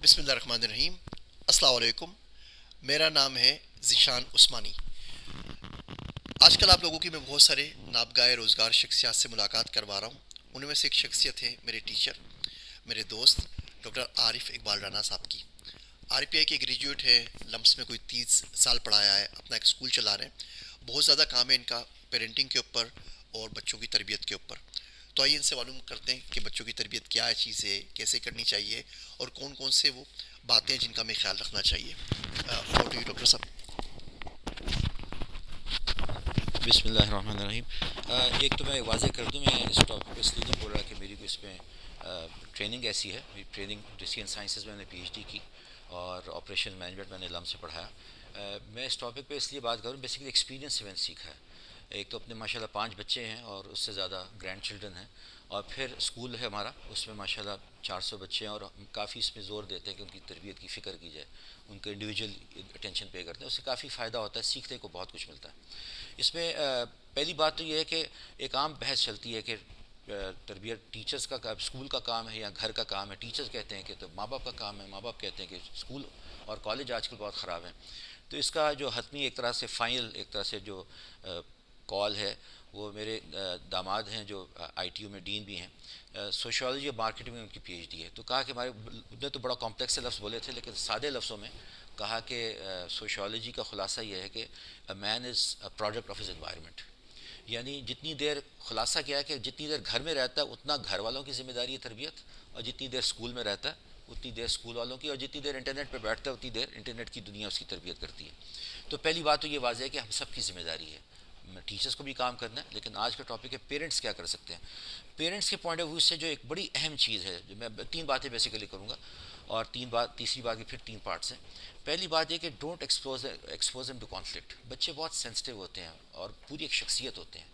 بسم اللہ الرحمن الرحیم۔ السلام علیکم۔ میرا نام ہے ذیشان عثمانی۔ آج کل آپ لوگوں کی میں بہت سارے نابغہ روزگار شخصیات سے ملاقات کروا رہا ہوں۔ ان میں سے ایک شخصیت ہے میرے ٹیچر، میرے دوست ڈاکٹر عارف اقبال رانا صاحب کی۔ عارف پی آئی کے گریجویٹ ہے، لمس میں کوئی 30 سال پڑھایا ہے، اپنا ایک اسکول چلا رہے ہیں۔ بہت زیادہ کام ہے ان کا پیرنٹنگ کے اوپر اور بچوں کی تربیت کے اوپر۔ تو آئیے ان سے معلوم کرتے ہیں کہ بچوں کی تربیت کیا چیز ہے، کیسے کرنی چاہیے، اور کون کون سے وہ باتیں جن کا ہمیں خیال رکھنا چاہیے۔ فلور ٹو یو ڈاکٹر صاحب۔ بسم اللہ الرحمن الرحیم۔ ایک تو میں واضح کر دوں، میں اس ٹاپک پہ اس لیے نہیں بول رہا کہ میری کوئی اس میں ٹریننگ ایسی ہے۔ میری ٹریننگ ڈسین سائنسز میں نے پی ایچ ڈی کی اور آپریشن مینجمنٹ میں نے لم سے پڑھایا۔ میں اس ٹاپک پہ اس لیے بات کروں، بیسیکلی ایکسپیرینس سے میں نے سیکھا ہے۔ ایک تو اپنے ماشاء اللہ 5 بچے ہیں اور اس سے زیادہ گرینڈ چلڈرن ہیں، اور پھر اسکول ہے ہمارا، اس میں ماشاء اللہ 400 بچے ہیں، اور ہم کافی اس میں زور دیتے ہیں کہ ان کی تربیت کی فکر کی جائے، ان کو انڈیویجول اٹینشن پے کرتے ہیں، اس سے کافی فائدہ ہوتا ہے، سیکھنے کو بہت کچھ ملتا ہے۔ اس میں پہلی بات تو یہ ہے کہ ایک عام بحث چلتی ہے کہ تربیت ٹیچرز کا اسکول کا کام ہے یا گھر کا کام ہے۔ ٹیچرز کہتے ہیں کہ تو ماں باپ کا کام ہے، ماں باپ کہتے ہیں کہ اسکول اور کالج آج کل بہت خراب ہیں۔ تو اس کا جو حتمی ایک طرح سے فائنل ایک طرح سے جو کال ہے، وہ میرے داماد ہیں جو آئی ٹی یو میں ڈین بھی ہیں، سوشیالوجی اور مارکیٹنگ میں ان کی پی ایچ ڈی ہے۔ تو کہا کہ ہمارے نے تو بڑا کمپلیکس سے لفظ بولے تھے، لیکن سادے لفظوں میں کہا کہ سوشیالوجی کا خلاصہ یہ ہے کہ a man is a product of his environment. یعنی جتنی دیر، خلاصہ کیا ہے کہ جتنی دیر گھر میں رہتا ہے اتنا گھر والوں کی ذمہ داری ہے تربیت، اور جتنی دیر اسکول میں رہتا ہے اتنی دیر اسکول والوں کی، اور جتنی دیر انٹرنیٹ پہ بیٹھتا ہے اتنی دیر انٹرنیٹ کی دنیا اس کی تربیت کرتی ہے۔ تو پہلی بات تو یہ واضح ہے کہ ہم سب کی ذمہ داری ہے، ٹیچرس کو بھی کام کرنا ہے، لیکن آج کا ٹاپک ہے پیرنٹس کیا کر سکتے ہیں۔ پیرنٹس کے پوائنٹ آف ویو سے جو ایک بڑی اہم چیز ہے، جو میں 3 باتیں بیسیکلی کروں گا، اور تیسری بات کی پھر 3 پارٹس ہیں۔ پہلی بات یہ کہ ڈونٹ ایکسپوز ٹو کانفلکٹ۔ بچے بہت سینسٹیو ہوتے ہیں اور پوری ایک شخصیت ہوتے ہیں،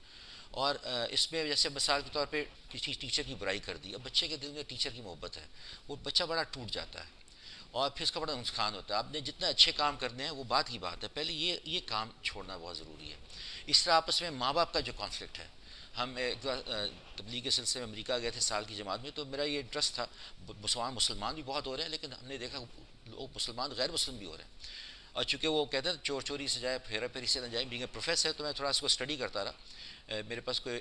اور اس میں جیسے مثال کے طور پہ کسی ٹیچر کی برائی کر دی، اب بچے کے دل میں ٹیچر کی محبت ہے، وہ بچہ بڑا ٹوٹ جاتا ہے اور پھر اس کا بڑا نقصان ہوتا ہے۔ آپ نے جتنے اچھے کام کرنے ہیں وہ بات کی بات ہے، پہلے یہ کام چھوڑنا بہت ضروری ہے۔ اس طرح آپس میں ماں باپ کا جو کانفلکٹ ہے، ہم ایک تبلیغ کے سلسلے میں امریکہ گئے تھے سال کی جماعت میں، تو میرا یہ انٹرسٹ تھا، مسلمان بھی بہت ہو رہے ہیں، لیکن ہم نے دیکھا لوگ مسلمان غیر مسلم بھی ہو رہے ہیں، اور چونکہ وہ کہتے ہیں چور چوری سے جائے، پھیرا پھیری سے نہ جائے، بینگ اے پروفیسر تو میں تھوڑا اس کو اسٹڈی کرتا رہا۔ میرے پاس کوئی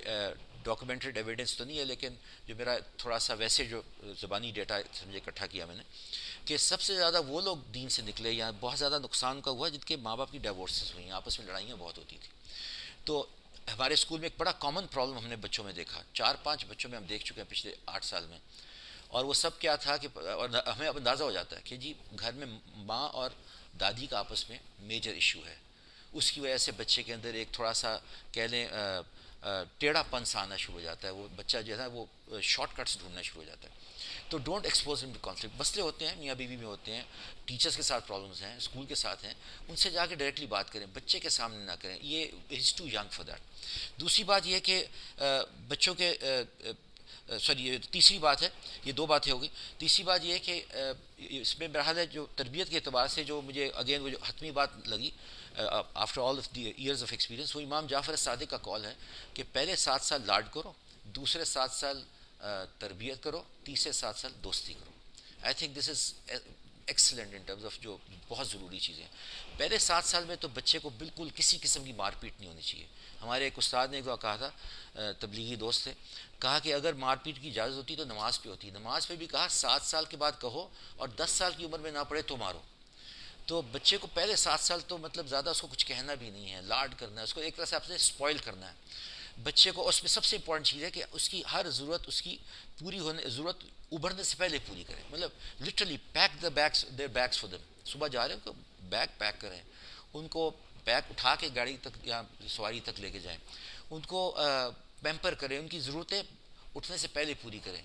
ڈاکومنٹڈ ایویڈنس تو نہیں ہے، لیکن جو میرا تھوڑا سا ویسے جو زبانی ڈیٹا سمجھے اکٹھا کیا میں نے، کہ سب سے زیادہ وہ لوگ دین سے نکلے یا بہت زیادہ نقصان کا ہوا جن کے ماں باپ کی ڈیورسز ہوئی ہیں، آپس میں لڑائیاں بہت ہوتی تھیں۔ تو ہمارے اسکول میں ایک بڑا کامن پرابلم ہم نے بچوں میں دیکھا، 4-5 بچوں میں ہم دیکھ چکے ہیں پچھلے 8 سال میں، اور وہ سب کیا تھا کہ، اور ہمیں اب اندازہ ہو جاتا ہے کہ جی گھر میں ماں اور دادی کا آپس میں میجر ایشو ہے، اس کی وجہ سے بچے کے اندر ایک تھوڑا سا کہہ لیں ٹیڑھا پن سا آنا شروع ہو جاتا ہے، وہ بچہ جو ہے نا وہ شارٹ کٹس ڈھونڈنا شروع ہو جاتا ہے۔ تو ڈونٹ ایکسپوز ہم ٹو کانفلکٹ۔ مسئلے ہوتے ہیں، میاں بیوی میں ہوتے ہیں، ٹیچرس کے ساتھ پرابلمس ہیں، اسکول کے ساتھ ہیں، ان سے جا کے ڈائریکٹلی بات کریں، بچے کے سامنے نہ کریں، یہ از ٹو ینگ فار دیٹ۔ دوسری بات یہ کہ بچوں کے سوری یہ تیسری بات ہے، یہ 2 باتیں ہو گئی۔ تیسری بات یہ ہے کہ اس میں بہرحال ہے جو تربیت کے اعتبار سے جو مجھے اگین وہ جو حتمی بات لگی after all of the years of experience, وہ امام جعفر صادق کا کال ہے کہ پہلے 7 سال لاڈ کرو، دوسرے 7 سال تربیت کرو، تیسرے 7 سال دوستی کرو۔ I think this is excellent in terms of جو بہت ضروری چیزیں۔ پہلے 7 سال میں تو بچے کو بالکل کسی قسم کی مار پیٹ نہیں ہونی چاہیے۔ ہمارے ایک استاد نے ایک دفعہ کہا تھا، تبلیغی دوست تھے، کہا کہ اگر مار پیٹ کی اجازت ہوتی تو نماز پہ ہوتی، نماز پہ بھی کہا 7 سال کے بعد کہو، اور 10 سال کی عمر میں نہ پڑے تو مارو۔ تو بچے کو پہلے 7 سال تو مطلب زیادہ اس کو کچھ کہنا بھی نہیں ہے، لاڈ کرنا ہے اس کو، ایک طرح سے آپ نے اسپوائل کرنا ہے بچے کو۔ اس میں سب سے امپورٹنٹ چیز ہے کہ اس کی ہر ضرورت، اس کی پوری ہونے ضرورت ابھرنے سے پہلے پوری کریں، مطلب literally pack the bags their bags for them. صبح جا رہے ہیں تو بیگ پیک کریں، ان کو بیگ اٹھا کے گاڑی تک یا سواری تک لے کے جائیں، ان کو پیمپر کریں، ان کی ضرورتیں اٹھنے سے پہلے پوری کریں۔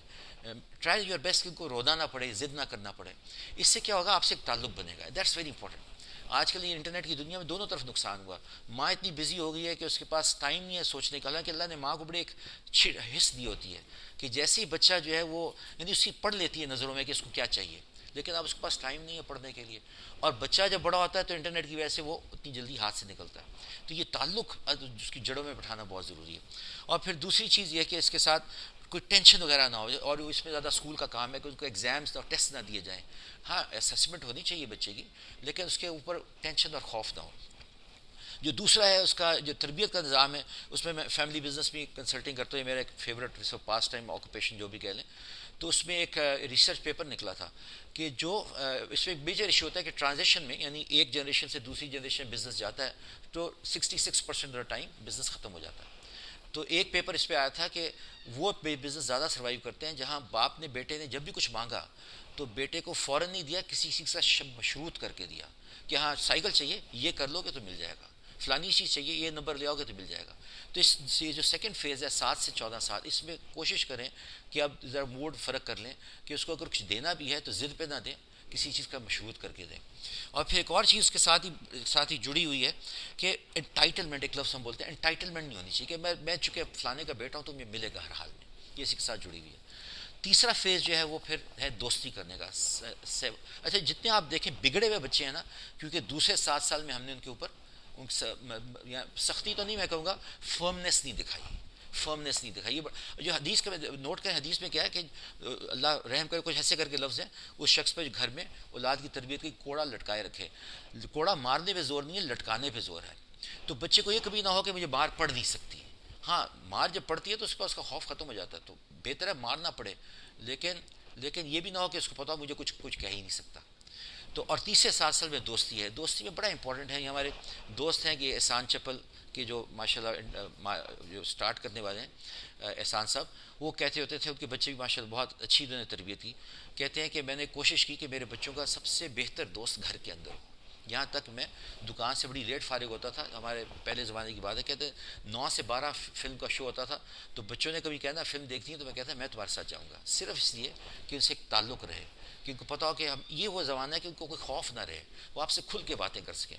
ٹرائی یور بیسٹ کہ ان کو رونا نہ پڑے، ضد نہ کرنا پڑے۔ اس سے کیا ہوگا، آپ سے ایک تعلق بنے گا، دیٹس ویری امپورٹنٹ۔ آج کل یہ انٹرنیٹ کی دنیا میں دونوں طرف نقصان ہوا، ماں اتنی بزی ہو گئی ہے کہ اس کے پاس ٹائم نہیں ہے سوچنے کا، حالانکہ اللہ نے ماں کو بڑی ایک حص دی ہوتی ہے کہ جیسے ہی بچہ جو ہے وہ یعنی اس کی پڑھ لیتی ہے نظروں میں کہ اس کو کیا چاہیے، لیکن اب اس کے پاس ٹائم نہیں ہے پڑھنے کے لیے، اور بچہ جب بڑا ہوتا ہے تو انٹرنیٹ کی وجہ سے وہ اتنی جلدی ہاتھ سے نکلتا ہے۔ تو یہ تعلق اس کی جڑوں میں بٹھانا بہت ضروری ہے۔ اور پھر دوسری چیز یہ کہ اس کے ساتھ کوئی ٹینشن وغیرہ نہ ہو، اور اس میں زیادہ اسکول کا کام ہے کہ ان کو ایگزامس اور ٹیسٹ نہ دیے جائیں. ہاں اسسمنٹ ہونی چاہیے بچے کی، لیکن اس کے اوپر ٹینشن اور خوف نہ ہو. جو دوسرا ہے اس کا جو تربیت کا نظام ہے، اس میں فیملی بزنس بھی کنسلٹنگ کرتا ہوں. یہ میرا ایک فیوریٹ پاس ٹائم آکوپیشن جو بھی کہہ لیں. تو اس میں ایک ریسرچ پیپر نکلا تھا کہ جو اس میں ایک میجر ایشو ہوتا ہے کہ ٹرانزیکشن میں، یعنی ایک جنریشن سے دوسری جنریشن میں بزنس جاتا ہے تو 66% آف ٹائم بزنس ختم ہو جاتا ہے. تو ایک پیپر اس پہ آیا تھا کہ وہ بزنس زیادہ سروائیو کرتے ہیں جہاں باپ نے بیٹے نے جب بھی کچھ مانگا تو بیٹے کو فوراً نہیں دیا، کسی چیز کا مشروط کر کے دیا کہ ہاں سائیکل چاہیے یہ کر لو گے تو مل جائے گا، فلانی چیز چاہیے یہ نمبر لے آؤ گے تو مل جائے گا. تو اس سے جو سیکنڈ فیز ہے 7 سے 14 سال، اس میں کوشش کریں کہ اب ذرا موڈ فرق کر لیں کہ اس کو اگر کچھ دینا بھی ہے تو ضد پہ نہ دیں، کسی چیز کا مشروط کر کے دیں. اور پھر ایک اور چیز اس کے ساتھ ہی جڑی ہوئی ہے کہ انٹائٹلمنٹ، ایک لفظ ہم بولتے ہیں انٹائٹلمنٹ نہیں ہونی چاہیے کہ میں چونکہ فلانے کا بیٹا ہوں تو مجھے ملے گا ہر حال میں، یہ اسی کے ساتھ جڑی ہوئی ہے. تیسرا فیز جو ہے وہ پھر ہے دوستی کرنے کا. اچھا جتنے آپ دیکھیں بگڑے ہوئے بچے ہیں نا، کیونکہ دوسرے 7 سال میں ہم نے ان کے اوپر سختی تو نہیں میں کہوں گا، فرمنس نہیں دکھائی. جو حدیث کا نوٹ کریں، حدیث میں کیا ہے کہ اللہ رحم کرے، کچھ ایسے کر کے لفظ ہیں اس شخص پہ جو گھر میں اولاد کی تربیت کی کوڑا لٹکائے رکھے. کوڑا مارنے پہ زور نہیں ہے، لٹکانے پہ زور ہے. تو بچے کو یہ کبھی نہ ہو کہ مجھے مار پڑ نہیں سکتی. ہاں مار جب پڑتی ہے تو اس کا خوف ختم ہو جاتا ہے، تو بہتر ہے مار نہ پڑے، لیکن یہ بھی نہ ہو کہ اس کو پتا ہو مجھے کچھ کہہ ہی نہیں سکتا. تو اور تیسرے 7 سال میں دوستی ہے. دوستی میں بڑا امپورٹنٹ ہے. یہ ہمارے دوست ہیں کہ احسان چپل کے جو ماشاء اللہ جو سٹارٹ کرنے والے ہیں احسان صاحب، وہ کہتے ہوتے تھے ان کے بچے بھی ماشاء اللہ بہت اچھی انہوں نے تربیت کی. کہتے ہیں کہ میں نے کوشش کی کہ میرے بچوں کا سب سے بہتر دوست گھر کے اندر ہو. یہاں تک میں دکان سے بڑی لیٹ فارغ ہوتا تھا، ہمارے پہلے زمانے کی بات ہے، کہتے ہیں 9 سے 12 فلم کا شو ہوتا تھا تو بچوں نے کبھی کہنا فلم دیکھتی ہیں تو میں کہتا میں تمہارے ساتھ جاؤں گا، صرف اس لیے کہ ان سے ایک تعلق رہے، کہ ان کو پتہ ہو کہ ہم یہ وہ زمانہ ہے کہ ان کو کوئی خوف نہ رہے، وہ آپ سے کھل کے باتیں کر سکیں.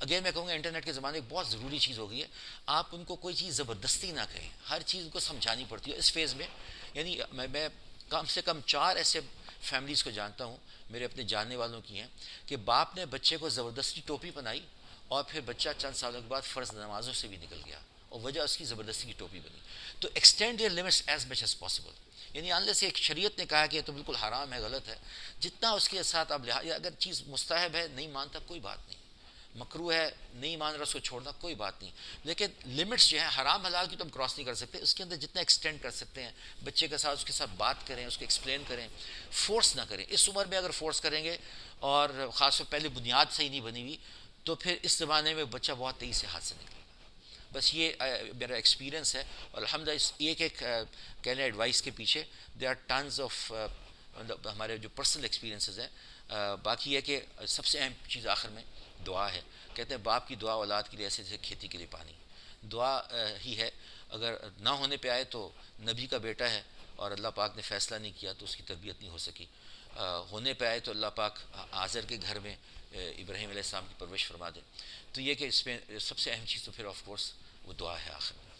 اگین میں کہوں گا انٹرنیٹ کے زمانے میں بہت ضروری چیز ہو گئی ہے، آپ ان کو کوئی چیز زبردستی نہ کہیں، ہر چیز ان کو سمجھانی پڑتی ہے اس فیز میں. یعنی میں کم سے کم 4 ایسے فیملیز کو جانتا ہوں، میرے اپنے جاننے والوں کی ہیں، کہ باپ نے بچے کو زبردستی ٹوپی پہنائی اور پھر بچہ چند سالوں کے بعد فرض نمازوں سے بھی نکل گیا اور وجہ اس کی زبردستی کی ٹوپی بنی. تو extend their limits as much as possible. یعنی انلیس ایک شریعت نے کہا کہ یہ تو بالکل حرام ہے، غلط ہے، جتنا اس کے ساتھ آپ لحاظ، اگر چیز مستحب ہے نہیں مانتا کوئی بات نہیں، مکروہ ہے نہیں مان رہا اس کو چھوڑنا کوئی بات نہیں، لیکن لمٹس جو ہیں حرام حلال کی تو ہم کراس نہیں کر سکتے، اس کے اندر جتنا ایکسٹینڈ کر سکتے ہیں بچے کے ساتھ، اس کے ساتھ بات کریں، اس کو ایکسپلین کریں، فورس نہ کریں. اس عمر میں اگر فورس کریں گے اور خاص طور پہلے بنیاد صحیح نہیں بنی ہوئی تو پھر اس زمانے میں بچہ بہت تیزی سے ہاتھ سے نکلے گا. بس یہ میرا ایکسپیرینس ہے، اور الحمدللہ اس ایک کہنے ایڈوائس کے پیچھے دے آر ٹنز آف ہمارے جو پرسنل ایکسپیرینسز ہیں. باقی یہ کہ سب سے اہم چیز آخر میں دعا ہے. کہتے ہیں باپ کی دعا اولاد کے لیے ایسے جیسے کھیتی کے لیے پانی. دعا ہی ہے، اگر نہ ہونے پہ آئے تو نبی کا بیٹا ہے اور اللہ پاک نے فیصلہ نہیں کیا تو اس کی تربیت نہیں ہو سکی. ہونے پہ آئے تو اللہ پاک آزر کے گھر میں ابراہیم علیہ السلام کی پرورش فرما دے. تو یہ کہ اس میں سب سے اہم چیز تو پھر آف کورس وہ دعا ہے آخر میں.